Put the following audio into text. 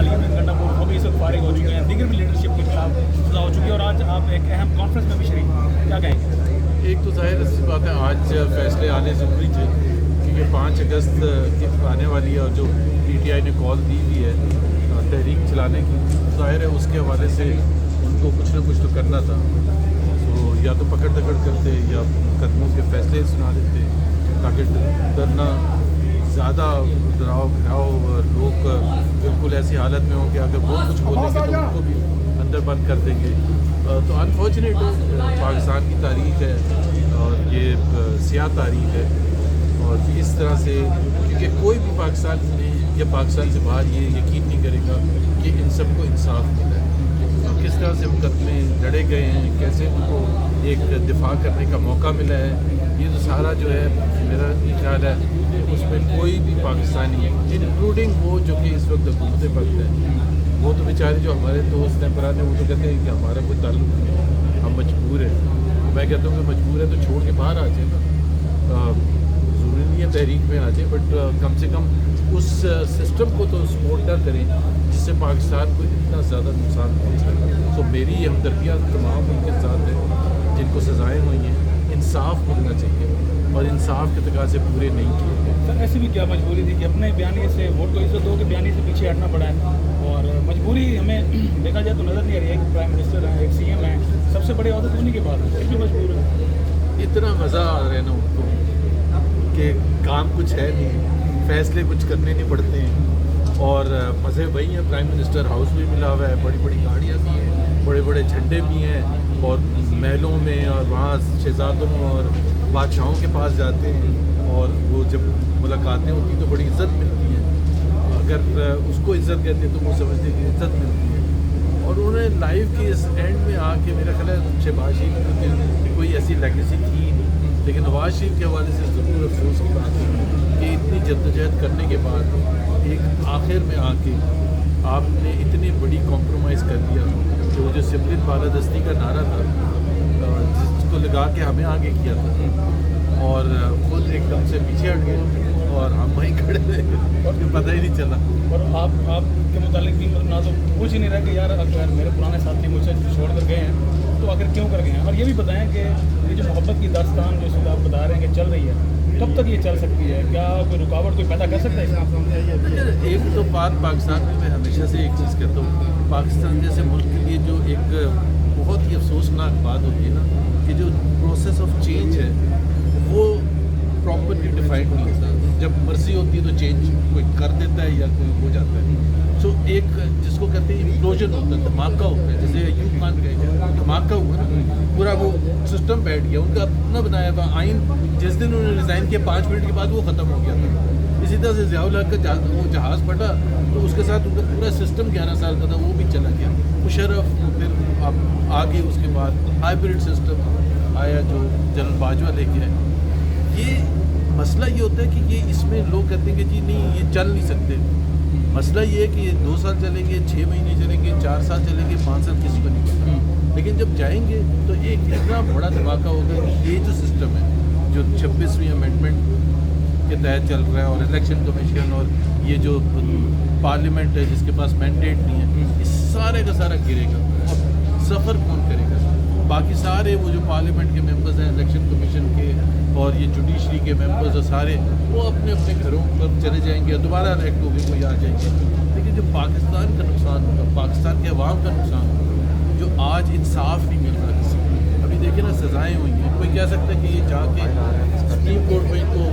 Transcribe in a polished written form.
حالیہ میں گنڈاپور وہ بھی اس وقت فارغ ہو چکے ہیں, دیگر بھی لیڈرشپ کے خلاف سزا ہو چکی ہے, اور آج آپ ایک اہم کانفرنس میں بھی شریک ہیں, کیا کہیں گے؟ ایک تو ظاہر سی بات ہے آج فیصلے آنے ضروری تھے, کیونکہ 5 اگست کی آنے والی ہے, اور جو پی ٹی آئی نے کال دی ہوئی ہے تحریک چلانے کی, ظاہر ہے اس کے حوالے سے ان کو کچھ نہ کچھ تو کرنا تھا. تو یا تو پکڑ دکڑ کرتے یا قدموں کے فیصلے سنا دیتے, تاکہ ڈرنا زیادہ ڈراؤ گھراؤ لوگ بالکل ایسی حالت میں ہوں کہ اگر وہ کچھ بولیں گے تو ان کو بھی اندر بند کر دیں گے. تو انفارچونیٹ پاکستان کی تاریخ ہے اور یہ سیاہ تاریخ ہے, اور اس طرح سے کیونکہ کوئی بھی پاکستان میں یا پاکستان سے باہر یہ یقین نہیں کرے گا کہ ان سب کو انصاف ملا ہے. کس طرح سے مقدمے لڑے گئے ہیں, کیسے ان کو ایک دفاع کرنے کا موقع ملا ہے, یہ تو سارا جو ہے میرا خیال ہے اس میں کوئی بھی پاکستانی انکلوڈنگ وہ جو کہ اس وقت حکومت وقت ہے, وہ تو بیچارے جو ہمارے دوست ہیں پرانے, وہ تو کہتے ہیں کہ ہمارا کوئی تعلق نہیں, ہم مجبور ہیں. میں کہتا ہوں کہ مجبور ہے تو چھوڑ کے باہر آ جائیں نا, ضروری نہیں ہے تحریک میں آ جائیں, بٹ کم سے کم اس سسٹم کو تو سپورٹ نہ کریں جس سے پاکستان کو اتنا زیادہ نقصان پہنچا ہے. تو میری ہمدردیاں تمام ان کے ساتھ ہیں جن کو سزائیں ہوئی ہیں. انصاف ملنا چاہیے اور انصاف کے تقاضے پورے نہیں کیے. سر ایسی بھی کیا مجبوری تھی کہ اپنے بیانیے سے ووٹ کو عزت دو کے بیانیے سے پیچھے ہٹنا پڑا ہے, اور مجبوری ہمیں دیکھا جائے تو نظر نہیں آ رہی ہے کہ پرائم منسٹر ہیں, ایک سی ایم ہیں, سب سے بڑے عہدے تو انہیں کے بعد پھر بھی مجبور ہے. اتنا مزہ آ رہا ہے نا ان کو کہ کام کچھ ہے نہیں, فیصلے کچھ کرنے نہیں پڑتے ہیں, اور مزے وہی ہیں. پرائم منسٹر ہاؤس بھی ملا ہوا ہے, بڑی بڑی گاڑیاں بھی ہیں, بڑے بڑے جھنڈے بھی ہیں, اور محلوں میں اور وہاں شہزادوں اور بادشاہوں کے پاس جاتے ہیں, اور وہ جب ملاقاتیں ہوتی ہیں تو بڑی عزت ملتی ہے. اگر اس کو عزت کہتے ہیں تو وہ سمجھتے ہیں کہ عزت ملتی ہے. اور انہوں نے لائف کے اس اینڈ میں آ کے میرا خیال ہے شہباز شریف کی کوئی ایسی لیگیسی تھی نہیں, لیکن نواز شریف کے حوالے سے ضرور افسوس کی بات ہے کہ اتنی جدوجہد کرنے کے بعد ایک آخر میں آ کے آپ نے اتنی بڑی کمپرومائز کر دیا کہ وہ جو سمرن بالادستی کا نعرہ تھا جس کو لگا کے ہمیں آگے کیا تھا, اور خود ایک دم سے پیچھے ہٹ گئے اور ہم وہیں کھڑے رہے, پتہ ہی نہیں چلا. اور آپ کے متعلق بھی نہ تو پوچھ ہی نہیں رہا کہ یار اگر میرے پرانے ساتھی مجھ سے چھوڑ کر گئے ہیں تو آخر کیوں کر گئے ہیں, اور یہ بھی بتائیں کہ یہ جو محبت کی داستان جو اس آپ بتا رہے ہیں کہ چل رہی ہے, کب تک یہ چل سکتی ہے, کیا کوئی رکاوٹ کوئی پیدا کر سکتا ہے اس میں؟ ایک تو بات پاکستان میں ہمیشہ سے ایک چیز کہتا ہوں, پاکستان جیسے ملک کے لیے جو ایک بہت ہی افسوسناک بات ہوتی ہے نا کہ جو پروسیس آف چینج ہے وہ پراپرلی ڈیفائنڈ نہیں ہوتا. جب مرضی ہوتی ہے تو چینج کوئی کر دیتا ہے یا کوئی ہو جاتا ہے. سو ایک جس کو کہتے ہیں ایمپلوژن ہوتا ہے, دھماکہ ہوتا ہے, جیسے ایوب خان کا دھماکہ ہوا نا, پورا وہ سسٹم بیٹھ گیا, ان کا اپنا بنایا ہوا آئین جس دن انہوں نے ریزائن کیا 5 منٹ کے بعد وہ ختم ہو گیا تھا. اسی طرح سے ضیاء الحق کا وہ جہاز پھٹا تو اس کے ساتھ ان کا پورا سسٹم 11 سال کا تھا وہ بھی چلا گیا. مشرف پھر اب آگے اس کے بعد ہائیبرڈ سسٹم آیا جو جنرل باجوہ لے کے آئے. یہ مسئلہ یہ ہوتا ہے کہ یہ اس میں لوگ کہتے ہیں کہ جی نہیں یہ چل نہیں سکتے. مسئلہ یہ ہے کہ یہ 2 سال چلیں گے, 6 مہینے چلیں گے, 4 سال چلیں گے, 5 سال کسی کو نہیں پتا, لیکن جب جائیں گے تو ایک اتنا بڑا دھماکہ ہوگا کہ یہ جو سسٹم ہے جو 26ویں امینڈمنٹ کے تحت چل رہا ہے, اور الیکشن کمیشن اور یہ جو پارلیمنٹ ہے جس کے پاس مینڈیٹ نہیں ہے, اس سارے کا سارا گرے گا. اور سفر کون کرے گا؟ باقی سارے وہ جو پارلیمنٹ کے ممبرز ہیں, الیکشن کمیشن کے اور یہ جوڈیشری کے ممبرز اور سارے وہ اپنے اپنے گھروں پر چلے جائیں گے, دوبارہ الیکٹ ہو کے کوئی آ جائیں گے. لیکن جو پاکستان کا نقصان ہوگا, پاکستان کے عوام کا نقصان ہوگا, جو آج انصاف نہیں مل رہا کسی کو. ابھی دیکھیں نا سزائیں ہوئی ہیں, کوئی کہہ سکتا ہے کہ یہ جا کے سپریم کورٹ میں ان کو